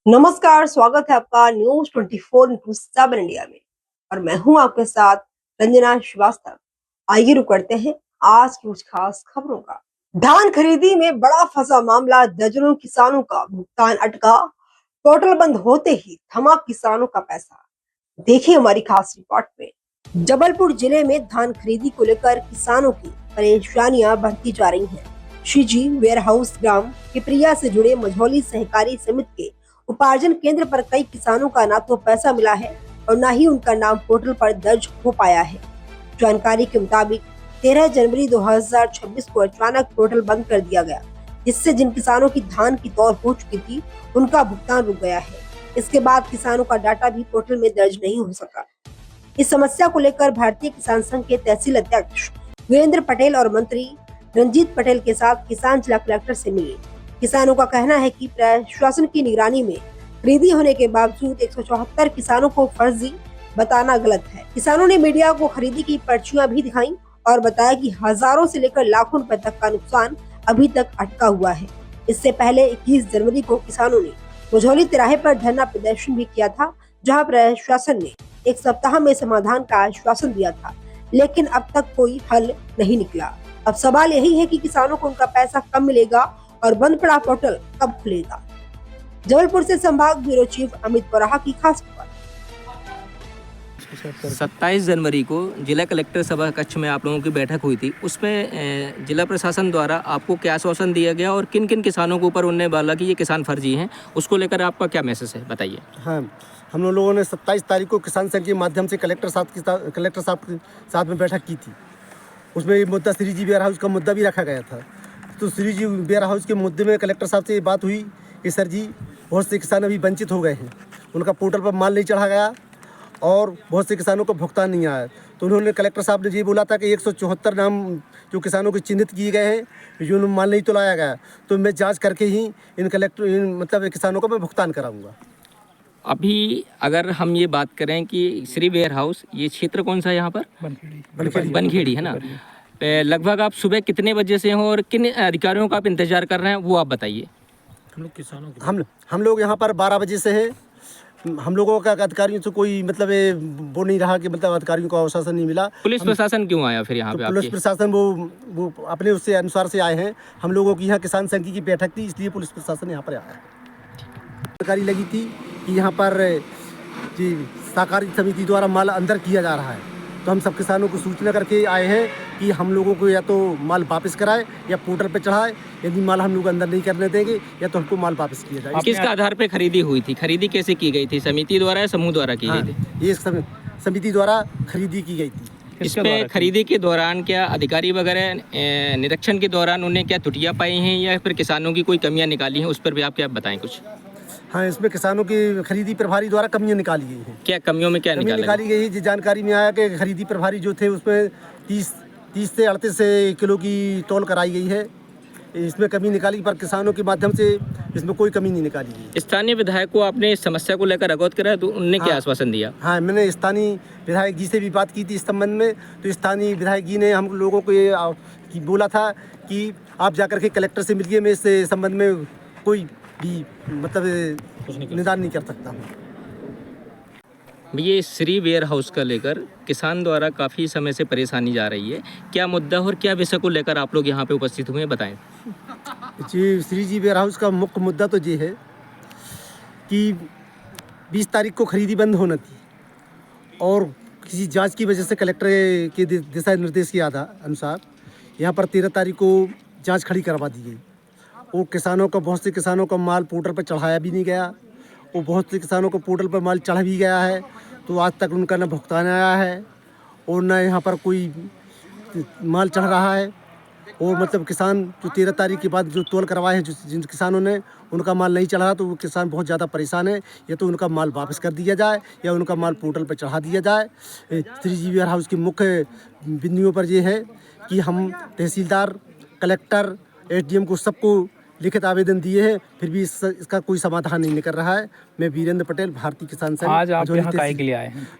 नमस्कार, स्वागत है आपका न्यूज 24/7 इंडिया में। और मैं हूं आपके साथ रंजना श्रीवास्तव। आइए रुक करते हैं आज की कुछ खास खबरों का। धान खरीदी में बड़ा फंसा मामला, दर्जनों किसानों का भुगतान अटका। पोर्टल बंद होते ही थमा किसानों का पैसा। देखिए हमारी खास रिपोर्ट में। जबलपुर जिले में धान खरीदी को लेकर किसानों की परेशानियां बढ़ती जा रही हैं। श्रीजी वेयर हाउस ग्राम पिपरिया से जुड़े मझौली सहकारी समिति के उपार्जन केंद्र पर कई किसानों का ना तो पैसा मिला है और न ही उनका नाम पोर्टल पर दर्ज हो पाया है। जानकारी के मुताबिक 13 जनवरी 2026 को अचानक पोर्टल बंद कर दिया गया, जिससे जिन किसानों की धान की दौर हो चुकी थी उनका भुगतान रुक गया है। इसके बाद किसानों का डाटा भी पोर्टल में दर्ज नहीं हो सका। इस समस्या को लेकर भारतीय किसान संघ के तहसील अध्यक्ष वीरेंद्र पटेल और मंत्री रंजीत पटेल के साथ किसान जिला कलेक्टर से मिले। किसानों का कहना है कि प्रशासन की निगरानी में खरीदी होने के बावजूद 174 किसानों को फर्जी बताना गलत है। किसानों ने मीडिया को खरीदी की पर्चियां भी दिखाई और बताया कि हजारों से लेकर लाखों रुपए तक का नुकसान अभी तक अटका हुआ है। इससे पहले 21 जनवरी को किसानों ने मझौली तिराहे पर धरना प्रदर्शन भी किया था, जहां प्रशासन ने एक सप्ताह में समाधान का आश्वासन दिया था, लेकिन अब तक कोई हल नहीं निकला। अब सवाल यही है कि किसानों को उनका पैसा कब मिलेगा और बंद पड़ा पोर्टल कब खुलेगा। जबलपुर से संभाग ब्यूरो चीफ अमित बोराहा की खास रिपोर्ट। 27 जनवरी को जिला कलेक्टर सभा कक्ष में आप लोगों की बैठक हुई थी। उसमें जिला प्रशासन द्वारा आपको क्या आश्वासन दिया गया और किन किन किसानों के ऊपर उन्होंने बोला कि ये किसान फर्जी हैं, उसको लेकर आपका क्या मैसेज है, बताइए। हाँ, हम लोगों ने 27 तारीख को किसान संघ के माध्यम से कलेक्टर साहब के साथ में बैठक की थी। उसमें ये मुद्दा श्रीजी वेयर हाउस का मुद्दा भी रखा गया था। तो श्रीजी वेयर हाउस के मुद्दे में कलेक्टर साहब से ये बात हुई कि सर जी, बहुत से किसान अभी वंचित हो गए हैं, उनका पोर्टल पर माल नहीं चढ़ा गया और बहुत से किसानों को भुगतान नहीं आया। तो उन्होंने कलेक्टर साहब ने ये बोला था कि 174 नाम जो किसानों को चिन्हित किए गए हैं, जो माल नहीं तुलाया गया, तो मैं जांच करके ही इन किसानों को मैं भुगतान कराऊंगा। अभी अगर हम ये बात करें कि श्री वेयर हाउस, ये क्षेत्र कौन सा है यहाँ पर? बनखेड़ी है ना। लगभग आप सुबह कितने बजे से हो और किन अधिकारियों का आप इंतजार कर रहे हैं, वो आप बताइए। हम लोग यहाँ पर 12 बजे से हैं। हम लोगों का अधिकारियों से कोई वो नहीं रहा कि अधिकारियों को आश्वासन नहीं मिला। पुलिस प्रशासन क्यों आया फिर यहाँ पे? पुलिस प्रशासन वो अपने उससे अनुसार से आए हैं। हम लोगों की यहाँ किसान संघ की बैठक थी, इसलिए पुलिस प्रशासन यहाँ पर आया। जानकारी लगी थी कि यहाँ पर जी सहकारी समिति द्वारा माल अंदर किया जा रहा है, तो हम सब किसानों को सूचना करके आए हैं कि हम लोगों को या तो माल वापस कराए या पोर्टल पर चढ़ाए। यदि माल हम लोग अंदर नहीं करने देंगे या तो हमको माल वापस किया जाए। किसके आधार पे खरीदी हुई थी? खरीदी कैसे की गई थी? समिति द्वारा या समूह द्वारा की गई थी? ये समिति द्वारा खरीदी की गई थी। इस पे खरीदी के दौरान क्या अधिकारी वगैरह निरीक्षण के दौरान उन्हें क्या त्रुटियां पाई हैं या फिर किसानों की कोई कमियां निकाली हैं, उस पर भी आप क्या बताएं कुछ? हाँ, इसमें किसानों की खरीदी प्रभारी द्वारा कमियां निकाली गई हैं। क्या कमियों में क्या निकाली गई है? जानकारी में आया कि खरीदी प्रभारी जो थे उसमें 30 से 38 किलो की तौल कराई गई है। इसमें कमी निकाली, पर किसानों के माध्यम से इसमें कोई कमी नहीं निकाली गई। स्थानीय विधायक को आपने इस समस्या को लेकर अवगत कराया, तो उन्होंने क्या आश्वासन दिया? हाँ, मैंने स्थानीय विधायक जी से भी बात की थी इस संबंध में। तो स्थानीय विधायक जी ने हम लोगों को ये बोला था कि आप जाकर के कलेक्टर से मिलिए, मैं इस संबंध में कोई भी निदान नहीं कर सकता हूँ। ये श्री वेयर हाउस का लेकर किसान द्वारा काफ़ी समय से परेशानी जा रही है, क्या मुद्दा और क्या विषय को लेकर आप लोग यहाँ पे उपस्थित हुए हैं, बताएं। जी, श्रीजी वेयर हाउस का मुख्य मुद्दा तो ये है कि 20 तारीख को खरीदी बंद होना थी और किसी जांच की वजह से कलेक्टर के दिशा निर्देश के अनुसार यहाँ पर 13 तारीख को जांच खड़ी करवा दी गई। वो बहुत से किसानों का माल पोर्टल पर चढ़ाया भी नहीं गया। वो बहुत से किसानों को पोर्टल पर माल चढ़ा भी गया है, तो आज तक उनका न भुगतान आया है और न यहाँ पर कोई माल चढ़ रहा है। और किसान जो 13 तारीख के बाद जो तौल करवाए हैं, जिन किसानों ने, उनका माल नहीं चढ़ा, तो वो किसान बहुत ज़्यादा परेशान है। या तो उनका माल वापस कर दिया जाए या उनका माल पोर्टल पर चढ़ा दिया जाए। श्रीजी वेयर हाउस की मुख्य बिंदुओं पर यह है कि हम तहसीलदार, कलेक्टर, SDM को सबको लिखित आवेदन दिए हैं, फिर भी इसका कोई समाधान नहीं कर रहा है। मैं वीरेंद्र पटेल, भारतीय किसान संघ। आज आप यहाँ काहे के लिए आए हैं?